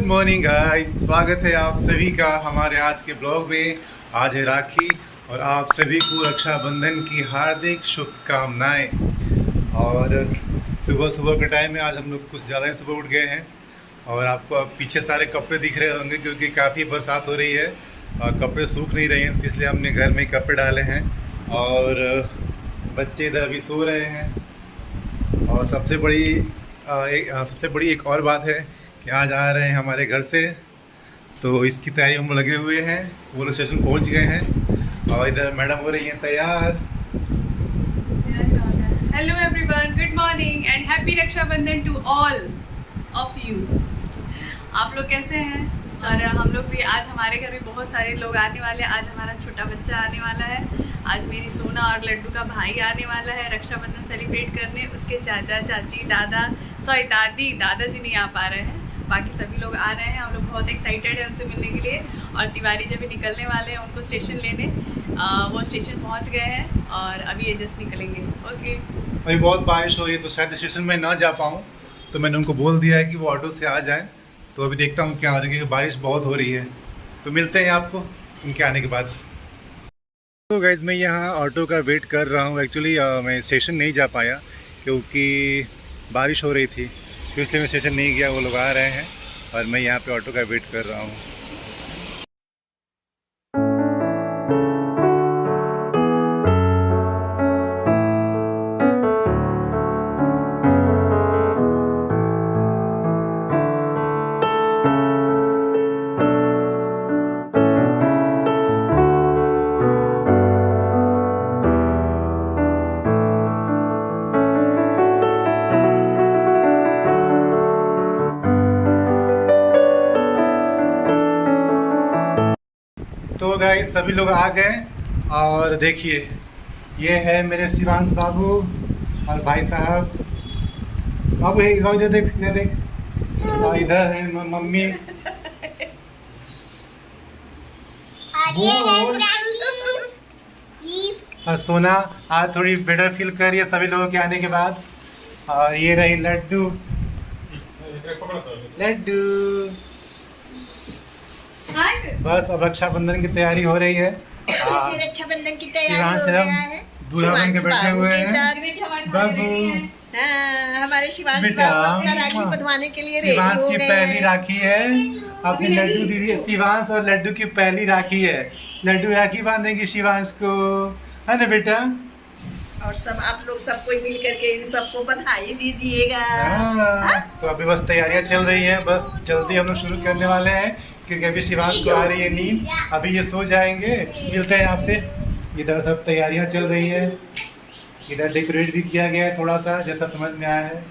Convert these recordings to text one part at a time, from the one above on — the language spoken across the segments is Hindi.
गुड मॉर्निंग गाइस, स्वागत है आप सभी का हमारे आज के ब्लॉग में। आज है राखी और आप सभी को रक्षाबंधन की हार्दिक शुभकामनाएं। और सुबह सुबह के टाइम में आज हम लोग कुछ ज़्यादा ही सुबह उठ गए हैं और आपको अब पीछे सारे कपड़े दिख रहे होंगे क्योंकि काफ़ी बरसात हो रही है और कपड़े सूख नहीं रहे हैं, इसलिए हमने घर में कपड़े डाले हैं और बच्चे इधर अभी सो रहे हैं। और सबसे बड़ी एक और बात है कि आज आ रहे हैं हमारे घर से, तो इसकी तैयारी हम लगे हुए हैं। वो लोग स्टेशन पहुंच गए हैं और इधर मैडम हो रही हैं तैयार। Hello everyone, good morning and happy Rakshabandhan to all of you. आप लोग कैसे हैं? और हम लोग भी आज हमारे घर में बहुत सारे लोग आने वाले हैं। आज हमारा छोटा बच्चा आने वाला है, आज मेरी सोना और लड्डू का भाई आने वाला है रक्षाबंधन सेलिब्रेट करने। उसके चाचा चाची दादाजी नहीं आ पा रहे हैं, बाकी सभी लोग आ रहे हैं। हम लोग बहुत एक्साइटेड हैं उनसे मिलने के लिए। और तिवारी जब भी निकलने वाले हैं उनको स्टेशन लेने, वो स्टेशन पहुंच गए हैं और अभी ये जस्ट निकलेंगे। ओके, अभी बहुत बारिश हो रही है तो शायद स्टेशन में ना जा पाऊँ, तो मैंने उनको बोल दिया है कि वो ऑटो से आ जाएं। तो अभी देखता हूँ क्या हो रहा है, बारिश बहुत हो रही है। तो मिलते हैं आपको उनके आने के बाद। तो गाइज़ मैं यहाँ ऑटो का वेट कर रहा हूँ। एक्चुअली मैं स्टेशन नहीं जा पाया क्योंकि बारिश हो रही थी, तो इसलिए मैं स्टेशन नहीं गया। वो लोग आ रहे हैं और मैं यहाँ पे ऑटो का वेट कर रहा हूँ। तो गाइस सभी लोग आ गए और देखिए ये है मेरे शिवांश बाबू और भाई साहब। बाबू इधर देख, इधर देख। और इधर है मम्मी। और सोना आज थोड़ी बेटर फील कर रही है सभी लोगों के आने के बाद। और ये रही लड्डू। बस अब रक्षाबंधन की तैयारी हो रही है। रक्षाबंधन की तैयारी हो रहा है। दूल्हा बन के बैठे हुए हैं बाबू। हमारे शिवांश बाबू अपना राखी बंधवाने के लिए रेडी हो गए हैं। शिवांश की पहली राखी है अपनी लड्डू दीदी। शिवांश और लड्डू की पहली राखी है। लड्डू राखी बांधेगी शिवांश को, है ना बेटा? और सब आप लोग सबको मिल करके इन सबको बधाई दीजिएगा। तो अभी बस तैयारियां चल रही हैं, बस जल्दी हम लोग शुरू करने वाले हैं क्योंकि अभी शिवांश को आ रही है नींद। अभी ये सो जाएंगे। मिलते हैं आपसे। इधर सब तैयारियां चल रही है, इधर डेकोरेट भी किया गया है थोड़ा सा, जैसा समझ में आया है।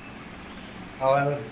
और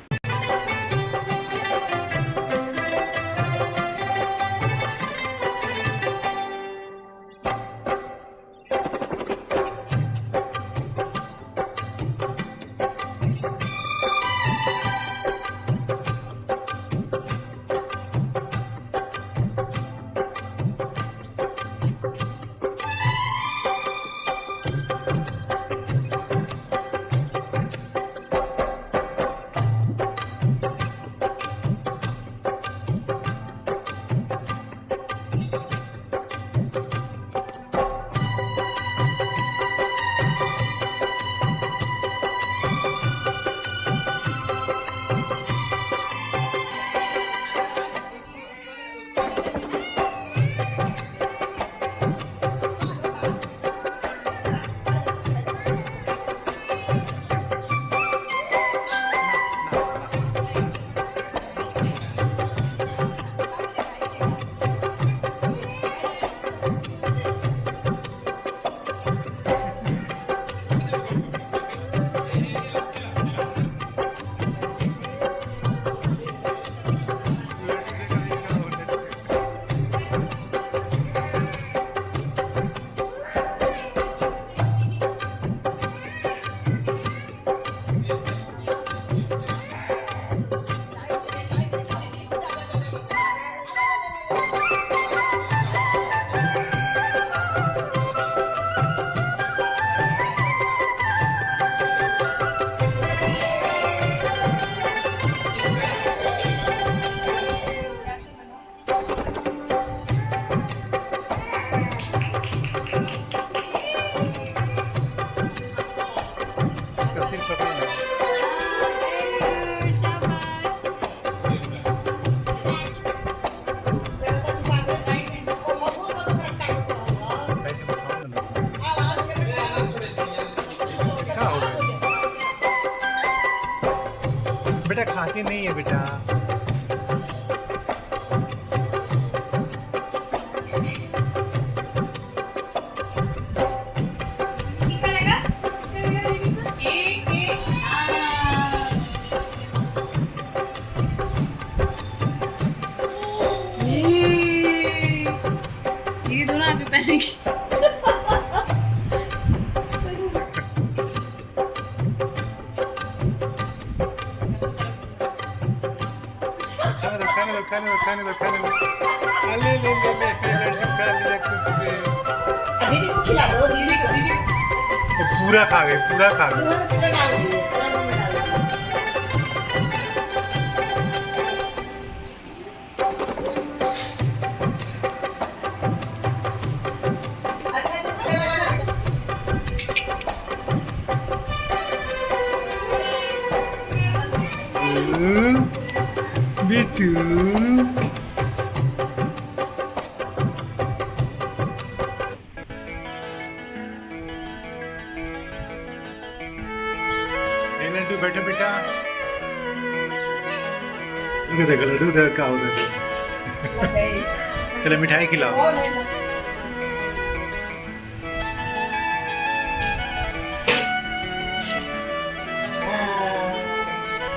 पकड़ो ना। शाबाश। साइड में खाओ ना। क्या हो गया? बेटा खाती नहीं है बेटा। ये दोनों आप ही पहनेंगी। खाने दो। ले लड्डू खा लिया खुद से। दीदी को खिला दो, दीदी को। वो पूरा खा गए। पूरा डाल दीजिए, पूरा डाल दीजिए। अच्छा से चले लगाना। बिट्टू लड्डू बैठो बेटा। देखो लड्डू देखो क्या होता है। चलो मिठाई खिलाओ। और लेना।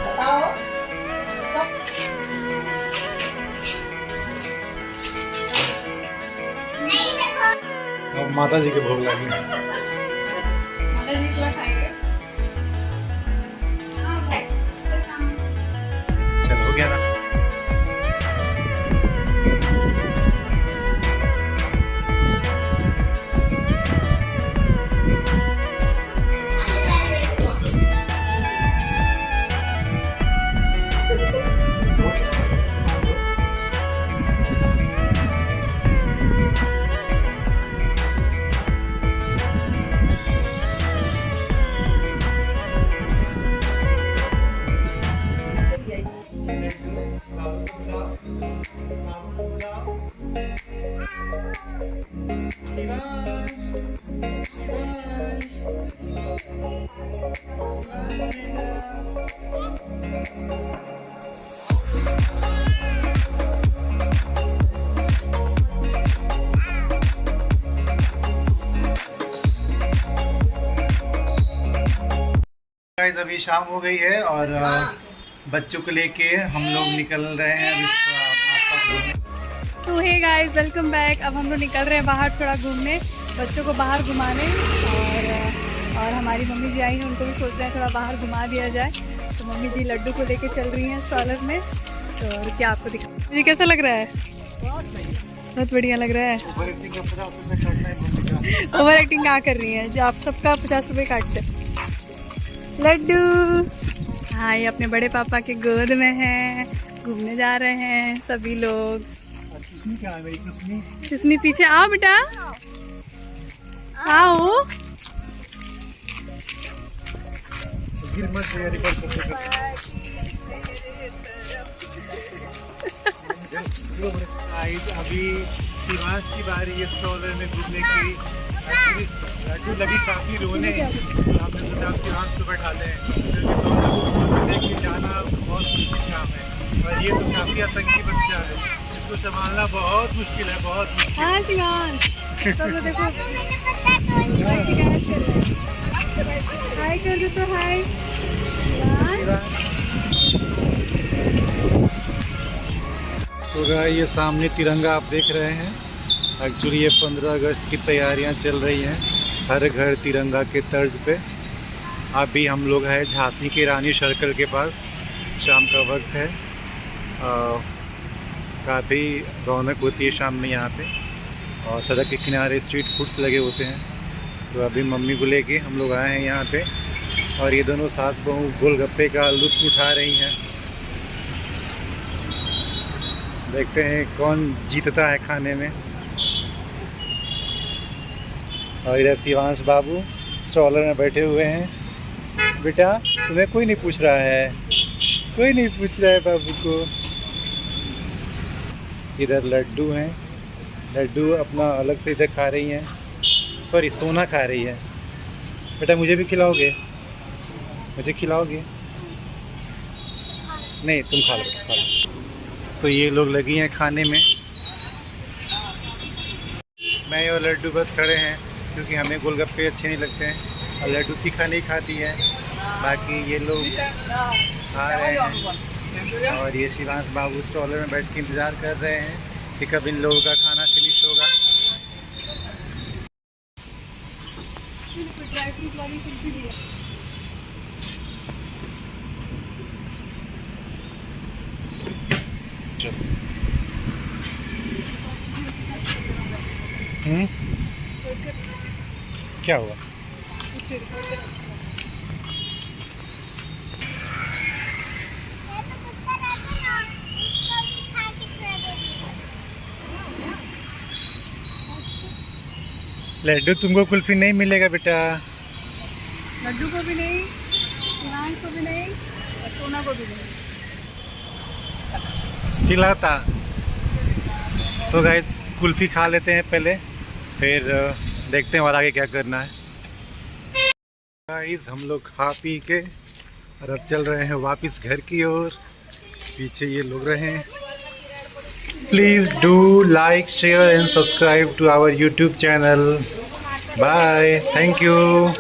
बताओ सब। नहीं देखो। अब माता जी के भोग लगी। माता जी क्या खाएंगे? चलो हो गया ना। गाइस अभी शाम हो गई है और बच्चों को लेके हम लोग निकल रहे हैं अभी आसपास घूमने। सो हे गाइस, वेलकम बैक। अब हम लोग निकल रहे हैं बाहर थोड़ा घूमने, बच्चों को बाहर घुमाने। और हमारी मम्मी जी आई हैं, उनको भी सोच रहे हैं थोड़ा बाहर घुमा दिया जाए। तो मम्मी जी लड्डू को लेके चल रही हैं स्ट्रॉलर में। तो और क्या आपको दिखा जी, कैसा लग रहा है? बहुत बढ़िया लग रहा है। ओवर एक्टिंग क्या कर रही हैं जो आप सबका 50 रुपये काटते। लड्डू हाँ, ये अपने बड़े पापा के गोद में हैं, घूमने जा रहे हैं सभी लोग। चुसनी पीछे आओ बेटा, आओ। अभी शिवांश की बारी है स्ट्रॉलर में घूमने की। लड्डू लगी काफी रोने, तो हमने सोचा शिवांश को बैठा लें, क्योंकि दोनों को लेके जाना बहुत मुश्किल काम है और ये तो काफी आतंकी बच्चा है, इसको संभालना बहुत मुश्किल है, बहुत मुश्किल। हाँ शिवांश, सब लोग देखो हाय कर दो तो हाय। तो ये सामने तिरंगा आप देख रहे हैं। एक्चुअली ये 15 अगस्त की तैयारियां चल रही हैं हर घर तिरंगा के तर्ज पे। अभी हम लोग हैं झांसी के रानी सर्कल के पास, शाम का वक्त है। काफ़ी रौनक होती है शाम में यहाँ पे और सड़क के किनारे स्ट्रीट फूड्स लगे होते हैं। तो अभी मम्मी को लेके हम लोग आए हैं यहाँ पे और ये दोनों सास बहू गोलगप्पे का लुत्फ़ उठा रही हैं। देखते हैं कौन जीतता है खाने में। और इधर शिवांश बाबू स्टॉलर में बैठे हुए हैं। बेटा तुम्हें कोई नहीं पूछ रहा है, कोई नहीं पूछ रहा है बाबू को। इधर लड्डू हैं, लड्डू अपना अलग से इधर खा रही हैं, सॉरी सोना खा रही है। बेटा मुझे भी खिलाओगे, मुझे खिलाओगे? नहीं तुम खा लो, खा लो। तो ये लोग लगी हैं खाने में, मैं और लड्डू बस खड़े हैं क्योंकि हमें गोलगप्पे अच्छे नहीं लगते हैं और लड्डू तीखा नहीं खाती है। बाकी ये लोग खा रहे हैं और ये शिवांश बाबू स्टॉलर में बैठ के इंतज़ार कर रहे हैं कि कब इन लोगों का खाना फिनिश होगा। क्या हुआ? लड्डू तुमको कुल्फी नहीं मिलेगा बेटा। लड्डू को भी नहीं, शिवांश को भी नहीं और सोना को भी नहीं खिलाता। तो गाइस कुल्फी खा लेते हैं पहले, फिर देखते हैं और आगे क्या करना है। गाइस हम लोग खा पी के और अब चल रहे हैं वापस घर की ओर। पीछे ये लोग रहे हैं। Please do like, share and subscribe to our YouTube channel. Bye, thank you.